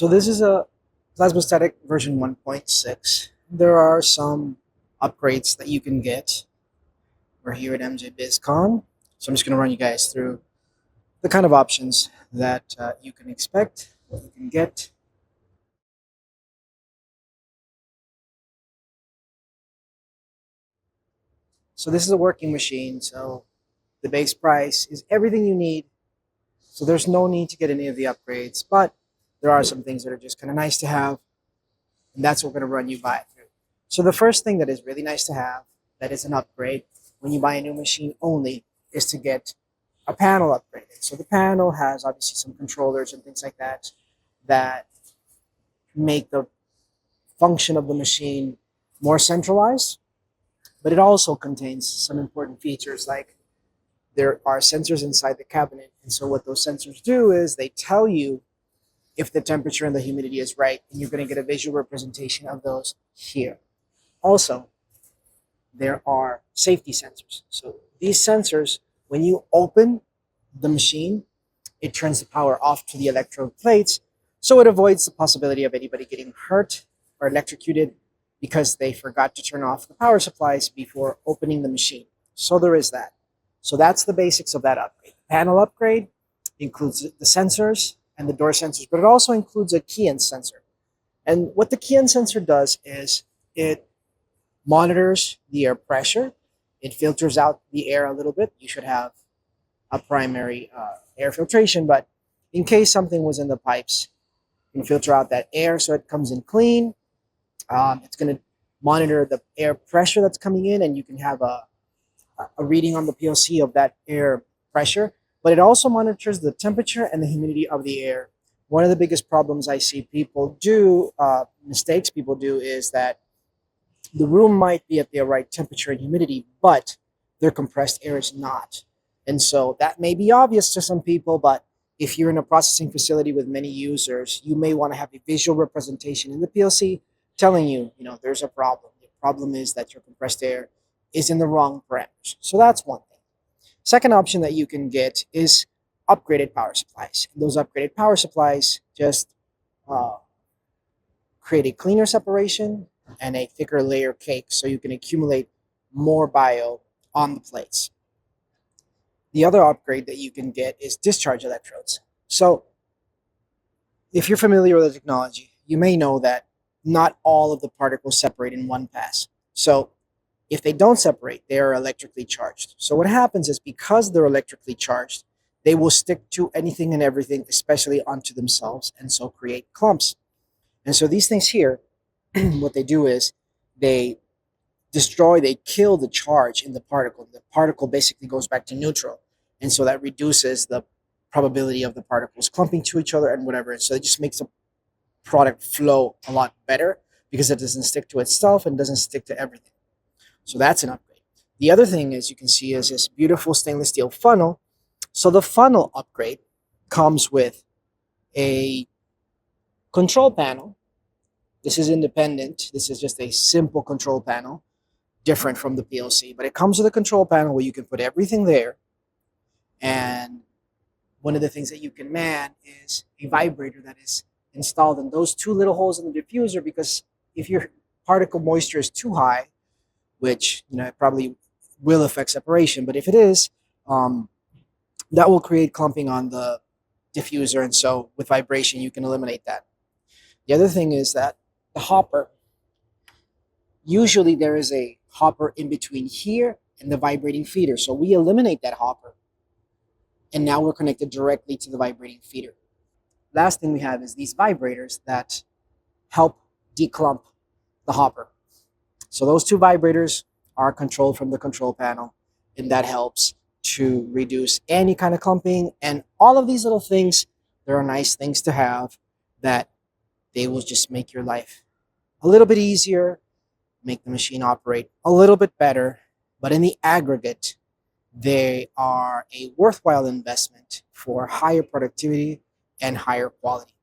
So this is a Plasmastatic version 1.6. There are some upgrades that you can get. We're here at MJ BizCon. So I'm just going to run you guys through the kind of options that you can expect, what you can get. So this is a working machine. So the base price is everything you need. So there's no need to get any of the upgrades, but there are some things that are just kind of nice to have. And that's what we're going to run you by through. So the first thing that is really nice to have, that is an upgrade when you buy a new machine only, is to get a panel upgraded. So the panel has obviously some controllers and things like that that make the function of the machine more centralized, but it also contains some important features like there are sensors inside the cabinet. And so what those sensors do is they tell you if the temperature and the humidity is right, and you're going to get a visual representation of those here. Also, there are safety sensors. So these sensors, when you open the machine, it turns the power off to the electrode plates, so it avoids the possibility of anybody getting hurt or electrocuted because they forgot to turn off the power supplies before opening the machine. So there is that. So that's the basics of that upgrade. Panel upgrade includes the sensors and the door sensors, but it also includes a key end sensor. And what the key end sensor does is it monitors the air pressure. It filters out the air a little bit. You should have a primary air filtration, but in case something was in the pipes, you can filter out that air so it comes in clean. It's going to monitor the air pressure that's coming in, and you can have a reading on the PLC of that air pressure, but it also monitors the temperature and the humidity of the air. One of the biggest problems I see people do, mistakes people do, is that the room might be at the right temperature and humidity, but their compressed air is not. And so that may be obvious to some people, but if you're in a processing facility with many users, you may want to have a visual representation in the PLC telling you, there's a problem. The problem is that your compressed air is in the wrong parameters. So that's one thing. Second option that you can get is upgraded power supplies. And those upgraded power supplies just create a cleaner separation and a thicker layer cake so you can accumulate more bio on the plates. The other upgrade that you can get is discharge electrodes. So if you're familiar with the technology, you may know that not all of the particles separate in one pass. So if they don't separate, they are electrically charged. So what happens is because they're electrically charged, they will stick to anything and everything, especially onto themselves, and so create clumps. And so these things here, what they do is they kill the charge in the particle. The particle basically goes back to neutral. And so that reduces the probability of the particles clumping to each other and whatever. And so it just makes the product flow a lot better because it doesn't stick to itself and doesn't stick to everything. So that's an upgrade. The other thing, as you can see, is this beautiful stainless steel funnel. So the funnel upgrade comes with a control panel. This is independent. This is just a simple control panel, different from the PLC, but it comes with a control panel where you can put everything there. And one of the things that you can man is a vibrator that is installed in those two little holes in the diffuser, because if your particle moisture is too high, which it probably will affect separation, but if it is, that will create clumping on the diffuser, and so with vibration you can eliminate that. The other thing is that the hopper, usually there is a hopper in between here and the vibrating feeder, so we eliminate that hopper, and now we're connected directly to the vibrating feeder. Last thing we have is these vibrators that help declump the hopper. So those two vibrators are controlled from the control panel, and that helps to reduce any kind of clumping. And all of these little things, there are nice things to have that they will just make your life a little bit easier, make the machine operate a little bit better. But in the aggregate, they are a worthwhile investment for higher productivity and higher quality.